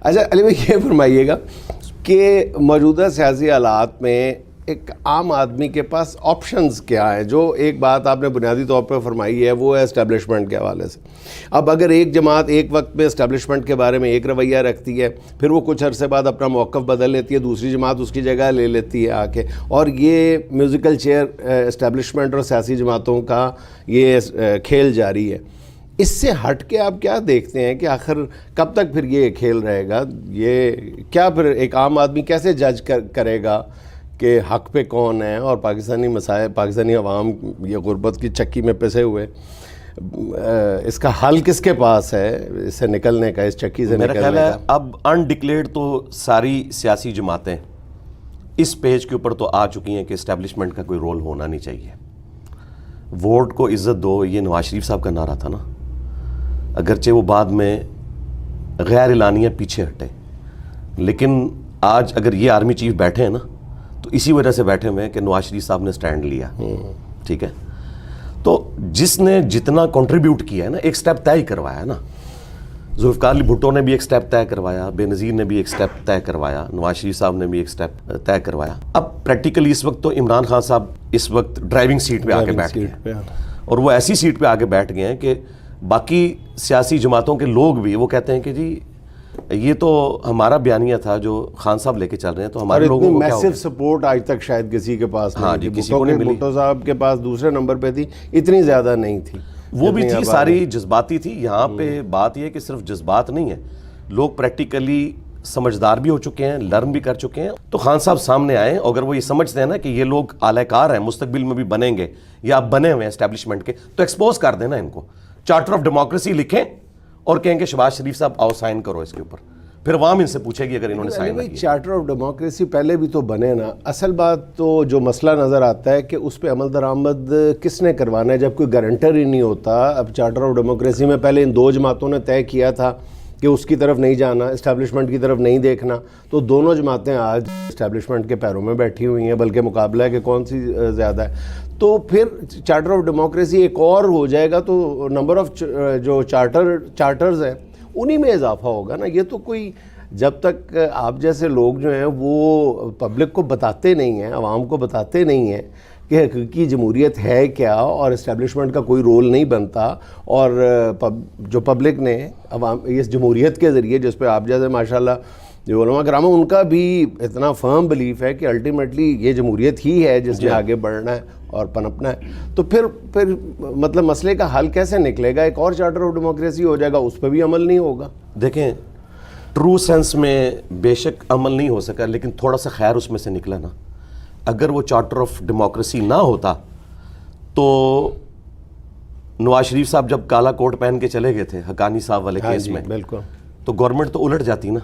اچھا علی بھائی یہ فرمائیے گا کہ موجودہ سیاسی حالات میں ایک عام آدمی کے پاس آپشنز کیا ہیں؟ جو ایک بات آپ نے بنیادی طور پر فرمائی ہے وہ ہے اسٹیبلشمنٹ کے حوالے سے. اب اگر ایک جماعت ایک وقت میں اسٹیبلشمنٹ کے بارے میں ایک رویہ رکھتی ہے، پھر وہ کچھ عرصے بعد اپنا موقف بدل لیتی ہے، دوسری جماعت اس کی جگہ لے لیتی ہے آ کے، اور یہ میوزیکل چیئر اسٹیبلشمنٹ اور سیاسی جماعتوں کا یہ کھیل جاری ہے. اس سے ہٹ کے آپ کیا دیکھتے ہیں کہ آخر کب تک پھر یہ کھیل رہے گا؟ یہ کیا پھر ایک عام آدمی کیسے جج کرے گا کہ حق پہ کون ہے؟ اور پاکستانی مسائل، پاکستانی عوام یہ غربت کی چکی میں پسے ہوئے، اس کا حل کس کے پاس ہے اس سے نکلنے کا، اس چکی سے نکلنے کا؟ میرا خیال ہے اب انڈکلیئرڈ تو ساری سیاسی جماعتیں اس پیج کے اوپر تو آ چکی ہیں کہ اسٹیبلشمنٹ کا کوئی رول ہونا نہیں چاہیے. ووٹ کو عزت دو، یہ نواز شریف صاحب کا نعرہ تھا نا، اگرچہ وہ بعد میں غیر اعلانیہ پیچھے ہٹے، لیکن آج اگر یہ آرمی چیف بیٹھے ہیں نا تو اسی وجہ سے بیٹھے ہوئے ہیں کہ نواز شریف صاحب نے سٹینڈ لیا. ٹھیک ہے، تو جس نے جتنا کنٹریبیوٹ کیا ہے نا، ایک سٹیپ طے کروایا ہے نا. ذوالفقار علی بھٹو نے بھی ایک سٹیپ طے کروایا، بے نظیر نے بھی ایک سٹیپ طے کروایا، نواز شریف صاحب نے بھی ایک سٹیپ طے کروایا. اب پریکٹیکلی اس وقت تو عمران خان صاحب اس وقت ڈرائیونگ سیٹ پہ آ کے بیٹھ گئے، اور وہ ایسی سیٹ پہ آ کے بیٹھ گئے ہیں کہ باقی سیاسی جماعتوں کے لوگ بھی وہ کہتے ہیں کہ جی یہ تو ہمارا بیانیہ تھا جو خان صاحب لے کے چل رہے ہیں، تو ہمارے لوگوں کو میسو سپورٹ آج تک شاید کسی کے پاس ہاں نہیں جی، کسی کو نہیں ملی. بھٹو صاحب کے پاس دوسرے نمبر پہ تھی، اتنی زیادہ نہیں تھی، وہ بھی تھی، ساری جذباتی تھی. یہاں پہ بات یہ کہ صرف جذبات نہیں ہے، لوگ پریکٹیکلی سمجھدار بھی ہو چکے ہیں، لرن بھی کر چکے ہیں. تو خان صاحب سامنے آئے، اگر وہ یہ سمجھتے ہیں نا کہ یہ لوگ اعلی کار ہیں، مستقبل میں بھی بنیں گے یا اب بنے ہوئے ہیں اسٹیبلشمنٹ کے، تو ایکسپوز کر دینا ان کو. چارٹر آف ڈیموکریسی لکھیں اور کہیں کہ شہباز شریف صاحب آؤ سائن کرو اس کے اوپر، پھر عوام ان سے پوچھے گی اگر انہوں نے سائن کیا. چارٹر آف ڈیموکریسی پہلے بھی تو بنے نا. اصل بات تو جو مسئلہ نظر آتا ہے کہ اس پہ عمل درآمد کس نے کروانا ہے جب کوئی گارنٹر ہی نہیں ہوتا. اب چارٹر آف ڈیموکریسی میں پہلے ان دو جماعتوں نے طے کیا تھا کہ اس کی طرف نہیں جانا، اسٹیبلشمنٹ کی طرف نہیں دیکھنا، تو دونوں جماعتیں آج اسٹیبلشمنٹ کے پیروں میں بیٹھی ہوئی ہیں، بلکہ مقابلہ ہے کہ کون سی زیادہ ہے. تو پھر چارٹر آف ڈیموکریسی ایک اور ہو جائے گا تو نمبر آف جو چارٹرز ہیں انہی میں اضافہ ہوگا نا. یہ تو کوئی جب تک آپ جیسے لوگ جو ہیں وہ پبلک کو بتاتے نہیں ہیں، عوام کو بتاتے نہیں ہیں کہ حقیقی جمہوریت ہے کیا اور اسٹیبلشمنٹ کا کوئی رول نہیں بنتا، اور جو پبلک نے عوام اس جمہوریت کے ذریعے جس پہ آپ جیسے ماشاءاللہ جو علماء کرام ہیں ان کا بھی اتنا فرم بلیف ہے کہ الٹیمیٹلی یہ جمہوریت ہی ہے جس میں آگے بڑھنا ہے اور پنپنا ہے. تو پھر مطلب مسئلے کا حل کیسے نکلے گا؟ ایک اور چارٹر آف ڈیموکریسی ہو جائے گا، اس پہ بھی عمل نہیں ہوگا. دیکھیں ٹرو سینس میں بے شک عمل نہیں ہو سکا، لیکن تھوڑا سا خیر اس میں سے نکلا نا. اگر وہ چارٹر آف ڈیموکریسی نہ ہوتا تو نواز شریف صاحب جب کالا کوٹ پہن کے چلے گئے تھے حقانی صاحب والے کیس میں، بالکل، تو گورنمنٹ تو الٹ جاتی نا.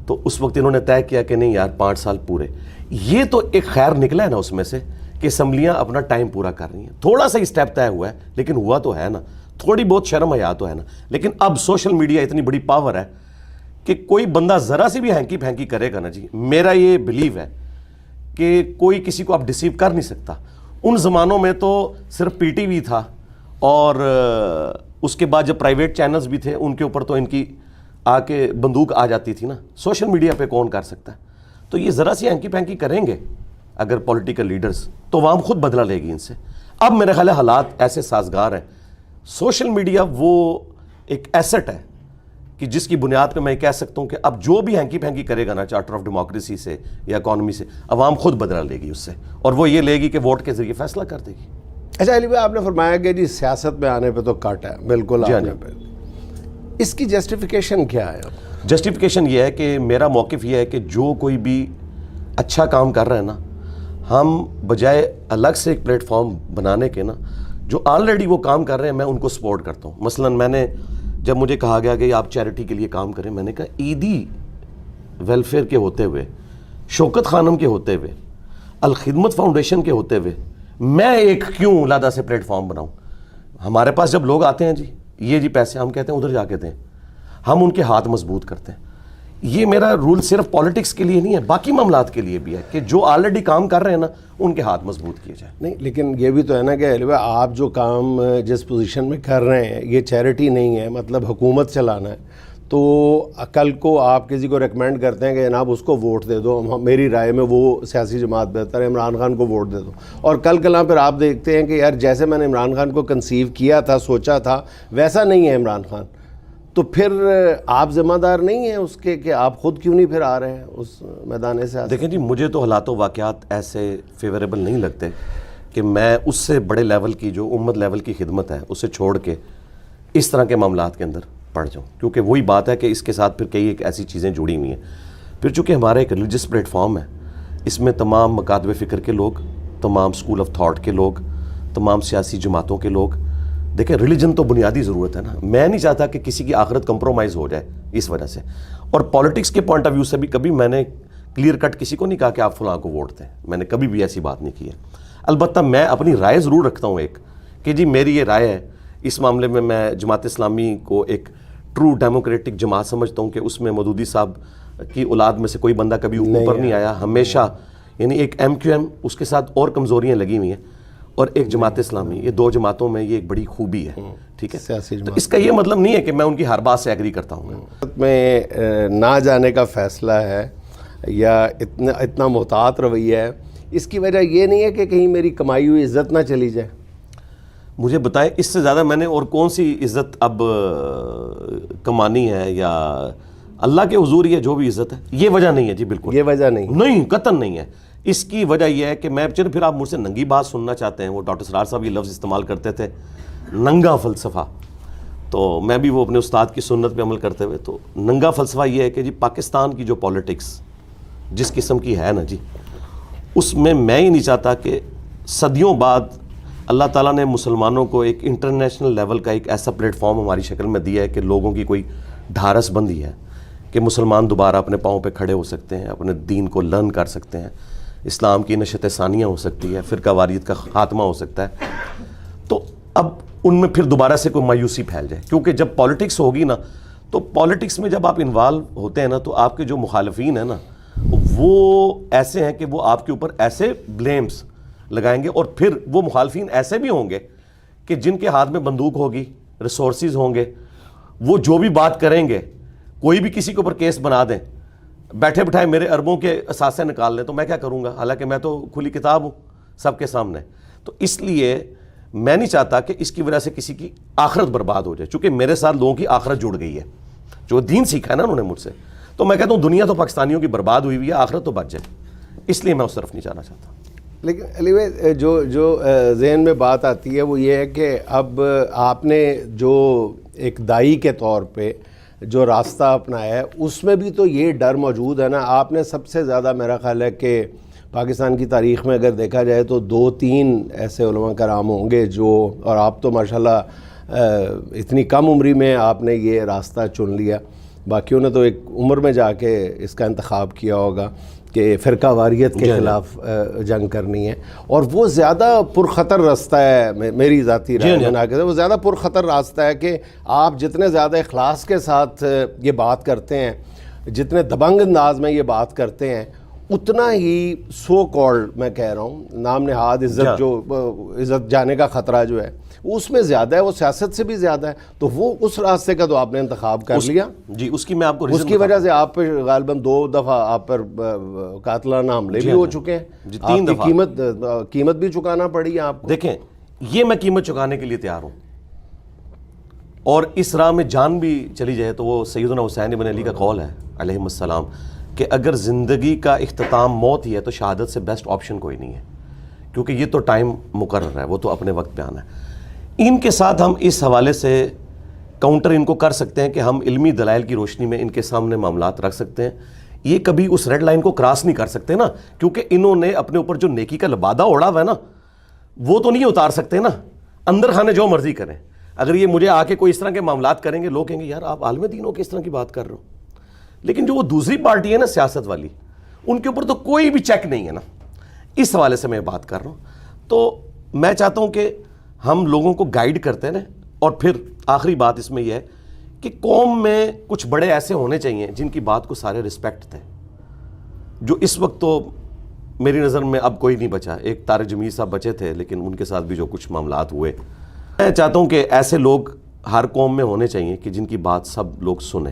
تو اس وقت انہوں نے طے کیا کہ نہیں یار 5 سال پورے. یہ تو ایک خیر نکلا ہے نا اس میں سے کہ اسمبلیاں اپنا ٹائم پورا کر رہی ہیں. تھوڑا سا اسٹیپ طے ہوا ہے لیکن ہوا تو ہے نا. تھوڑی بہت شرم حیا تو ہے نا. لیکن اب سوشل میڈیا اتنی بڑی پاور ہے کہ کوئی بندہ ذرا سی بھی ہینکی پھینکی کرے گا نا جی، میرا یہ بلیو ہے کہ کوئی کسی کو اب ڈسیو کر نہیں سکتا. ان زمانوں میں تو صرف پی ٹی وی تھا، اور اس کے بعد جب پرائیویٹ چینلز بھی تھے ان کے اوپر تو ان کی آ کے بندوق آ جاتی تھی نا. سوشل میڈیا پہ کون کر سکتا ہے؟ تو یہ ذرا سی ہینکی پھینکی کریں گے اگر پولیٹیکل لیڈرز تو عوام خود بدلہ لے گی ان سے. اب میرے خیال ہے حالات ایسے سازگار ہیں. سوشل میڈیا وہ ایک ایسٹ ہے کہ جس کی بنیاد پہ میں کہہ سکتا ہوں کہ اب جو بھی ہینکی پھینکی کرے گا نا چارٹر آف ڈیموکریسی سے یا اکانومی سے، عوام خود بدلہ لے گی اس سے، اور وہ یہ لے گی کہ ووٹ کے ذریعے فیصلہ کر دے گی. اچھا علی بھائی، آپ نے فرمایا کہ جی سیاست میں آنے پہ تو کٹ ہے، بالکل. اس کی جسٹیفیکیشن کیا ہے؟ جسٹیفیکیشن یہ ہے کہ میرا موقف یہ ہے کہ جو کوئی بھی اچھا کام کر رہے ہیں نا، ہم بجائے الگ سے ایک پلیٹ فارم بنانے کے نا، جو آلریڈی وہ کام کر رہے ہیں میں ان کو سپورٹ کرتا ہوں. مثلا میں نے جب مجھے کہا گیا کہ آپ چیریٹی کے لیے کام کریں، میں نے کہا عیدی ویلفیئر کے ہوتے ہوئے، شوکت خانم کے ہوتے ہوئے، الخدمت فاؤنڈیشن کے ہوتے ہوئے میں ایک کیوں علیحدہ سے پلیٹ فارم بناؤں؟ ہمارے پاس جب لوگ آتے ہیں جی یہ جی پیسے، ہم کہتے ہیں ادھر جا کے دیں، ہم ان کے ہاتھ مضبوط کرتے ہیں. یہ میرا رول صرف پالیٹکس کے لیے نہیں ہے، باقی معاملات کے لیے بھی ہے کہ جو آلریڈی کام کر رہے ہیں نا ان کے ہاتھ مضبوط کیے جائیں. نہیں لیکن یہ بھی تو ہے نا کہ آپ جو کام جس پوزیشن میں کر رہے ہیں یہ چیریٹی نہیں ہے، مطلب حکومت چلانا ہے. تو کل کو آپ کسی کو ریکمینڈ کرتے ہیں کہ جناب اس کو ووٹ دے دو، میری رائے میں وہ سیاسی جماعت بہتر ہے، عمران خان کو ووٹ دے دو، اور کل کلاں پھر آپ دیکھتے ہیں کہ یار جیسے میں نے عمران خان کو کنسیو کیا تھا، سوچا تھا، ویسا نہیں ہے عمران خان، تو پھر آپ ذمہ دار نہیں ہیں اس کے کہ آپ خود کیوں نہیں پھر آ رہے ہیں اس میدان سے؟ دیکھیں جی، مجھے تو حالات و واقعات ایسے فیوریبل نہیں لگتے کہ میں اس سے بڑے لیول کی جو امت لیول کی خدمت ہے اسے چھوڑ کے اس طرح کے معاملات کے اندر پڑ جاؤں، کیونکہ وہی بات ہے کہ اس کے ساتھ پھر کئی ایک ایسی چیزیں جڑی ہوئی ہیں. پھر چونکہ ہمارا ایک ریلیجس پلیٹ فارم ہے، اس میں تمام مکاتب فکر کے لوگ، تمام سکول آف تھاٹ کے لوگ، تمام سیاسی جماعتوں کے لوگ. دیکھیں ریلیجن تو بنیادی ضرورت ہے نا، میں نہیں چاہتا کہ کسی کی آخرت کمپرومائز ہو جائے اس وجہ سے. اور پالیٹکس کے پوائنٹ آف ویو سے بھی کبھی میں نے کلیئر کٹ کسی کو نہیں کہا کہ آپ فلاں کو ووٹ دیں، میں نے کبھی بھی ایسی بات نہیں کی ہے. البتہ میں اپنی رائے ضرور رکھتا ہوں ایک، کہ جی میری یہ رائے ہے اس معاملے میں. میں جماعت اسلامی کو ایک ٹرو ڈیموکریٹک جماعت سمجھتا ہوں کہ اس میں مودودی صاحب کی اولاد میں سے کوئی بندہ کبھی اوپر نہیں آیا ہمیشہ. یعنی ایک ایم کیو ایم اس کے ساتھ اور کمزوریاں لگی ہوئی ہیں، اور ایک جماعت اسلامی، یہ دو جماعتوں میں یہ ایک بڑی خوبی ہے. ٹھیک ہے، تو اس کا یہ مطلب نہیں ہے کہ میں ان کی ہر بات سے ایگری کرتا ہوں. میں نہ جانے کا فیصلہ ہے یا اتنا محتاط رویہ ہے، اس کی وجہ یہ نہیں ہے کہ کہیں میری کمائی ہوئی عزت نہ چلی جائے؟ مجھے بتائیں اس سے زیادہ میں نے اور کون سی عزت اب کمانی ہے، یا اللہ کے حضور یہ جو بھی عزت ہے، یہ وجہ نہیں ہے جی. بالکل یہ وجہ نہیں قطعاً نہیں ہے. اس کی وجہ یہ ہے کہ میں پھر آپ مجھ سے ننگی بات سننا چاہتے ہیں. وہ ڈاکٹر سرار صاحب یہ لفظ استعمال کرتے تھے، ننگا فلسفہ، تو میں بھی وہ اپنے استاد کی سنت پہ عمل کرتے ہوئے، تو ننگا فلسفہ یہ ہے کہ جی پاکستان کی جو پالیٹکس جس قسم کی ہے نا جی، اس میں ہی نہیں چاہتا کہ صدیوں بعد اللہ تعالیٰ نے مسلمانوں کو ایک انٹرنیشنل لیول کا ایک ایسا پلیٹ فارم ہماری شکل میں دیا ہے کہ لوگوں کی کوئی ڈھارس بندی ہے کہ مسلمان دوبارہ اپنے پاؤں پہ کھڑے ہو سکتے ہیں، اپنے دین کو لرن کر سکتے ہیں، اسلام کی نشت ثانیہ ہو سکتی ہے، فرقہ واریت کا خاتمہ ہو سکتا ہے. تو اب ان میں پھر دوبارہ سے کوئی مایوسی پھیل جائے، کیونکہ جب پالیٹکس ہوگی نا، تو پالیٹکس میں جب آپ انوالو ہوتے ہیں نا، تو آپ کے جو مخالفین ہیں نا، وہ ایسے ہیں کہ وہ آپ کے اوپر ایسے بلیمز لگائیں گے، اور پھر وہ مخالفین ایسے بھی ہوں گے کہ جن کے ہاتھ میں بندوق ہوگی، ریسورسز ہوں گے، وہ جو بھی بات کریں گے، کوئی بھی کسی کے اوپر کیس بنا دیں، بیٹھے بٹھائے میرے اربوں کے اثاثے نکال لیں، تو میں کیا کروں گا؟ حالانکہ میں تو کھلی کتاب ہوں سب کے سامنے. تو اس لیے میں نہیں چاہتا کہ اس کی وجہ سے کسی کی آخرت برباد ہو جائے، چونکہ میرے ساتھ لوگوں کی آخرت جڑ گئی ہے، جو دین سیکھا ہے نا انہوں نے مجھ سے. تو میں کہتا ہوں دنیا تو پاکستانیوں کی برباد ہوئی ہوئی ہے، آخرت تو بچ جائے، اس لیے میں اس طرف نہیں جانا چاہتا. لیکن علی بھائی جو ذہن میں بات آتی ہے وہ یہ ہے کہ اب آپ نے جو ایک دائی کے طور پہ جو راستہ اپنایا ہے، اس میں بھی تو یہ ڈر موجود ہے نا. آپ نے سب سے زیادہ، میرا خیال ہے کہ پاکستان کی تاریخ میں اگر دیکھا جائے تو 2-3 ایسے علماء کرام ہوں گے جو، اور آپ تو ماشاءاللہ اتنی کم عمری میں آپ نے یہ راستہ چن لیا، باقیوں نے تو ایک عمر میں جا کے اس کا انتخاب کیا ہوگا کہ فرقہ واریت کے خلاف جنگ کرنی ہے. اور وہ زیادہ پرخطر راستہ ہے، میری ذاتی رائے بنا کے وہ زیادہ پرخطر راستہ ہے کہ آپ جتنے زیادہ اخلاص کے ساتھ یہ بات کرتے ہیں، جتنے دبنگ انداز میں یہ بات کرتے ہیں، اتنا ہی سو کالڈ، میں کہہ رہا ہوں نام نہاد عزت، جو عزت جانے کا خطرہ جو ہے اس میں زیادہ ہے، وہ سیاست سے بھی زیادہ ہے. تو وہ اس راستے کا تو آپ نے انتخاب کر لیا جی. اس کی میں آپ کو اس کی وجہ سے آپ پہ غالباً 2 دفعہ آپ پر قاتلانہ حملے بھی ہو چکے ہیں، 3 دفعہ قیمت بھی چکانا پڑی ہے آپ کو. دیکھیں یہ میں قیمت چکانے کے لیے تیار ہوں، اور اس راہ میں جان بھی چلی جائے تو وہ سیدنا حسین بن علی کا قول ہے علیہ السلام کہ اگر زندگی کا اختتام موت ہی ہے تو شہادت سے بیسٹ آپشن کوئی نہیں ہے، کیونکہ یہ تو ٹائم مقرر ہے، وہ تو اپنے وقت پہ آنا ہے. ان کے ساتھ ہم اس حوالے سے کاؤنٹر ان کو کر سکتے ہیں کہ ہم علمی دلائل کی روشنی میں ان کے سامنے معاملات رکھ سکتے ہیں. یہ کبھی اس ریڈ لائن کو کراس نہیں کر سکتے نا، کیونکہ انہوں نے اپنے اوپر جو نیکی کا لبادہ اوڑھا ہوا ہے نا، وہ تو نہیں اتار سکتے نا. اندر خانے جو مرضی کریں، اگر یہ مجھے آ کے کوئی اس طرح کے معاملات کریں گے، لوگ کہیں گے یار آپ عالم دین ہو کے اس طرح کی بات کر رہے ہو. لیکن جو وہ دوسری پارٹی ہے نا سیاست والی، ان کے اوپر تو کوئی بھی چیک نہیں ہے نا. اس حوالے سے میں بات کر رہا ہوں. تو میں چاہتا ہوں کہ ہم لوگوں کو گائیڈ کرتے رہیں. اور پھر آخری بات اس میں یہ ہے کہ قوم میں کچھ بڑے ایسے ہونے چاہیے جن کی بات کو سارے رسپیکٹ تھے، جو اس وقت تو میری نظر میں اب کوئی نہیں بچا. ایک طارق جمیل صاحب بچے تھے، لیکن ان کے ساتھ بھی جو کچھ معاملات ہوئے، میں چاہتا ہوں کہ ایسے لوگ ہر قوم میں ہونے چاہیے کہ جن کی بات سب لوگ سنیں،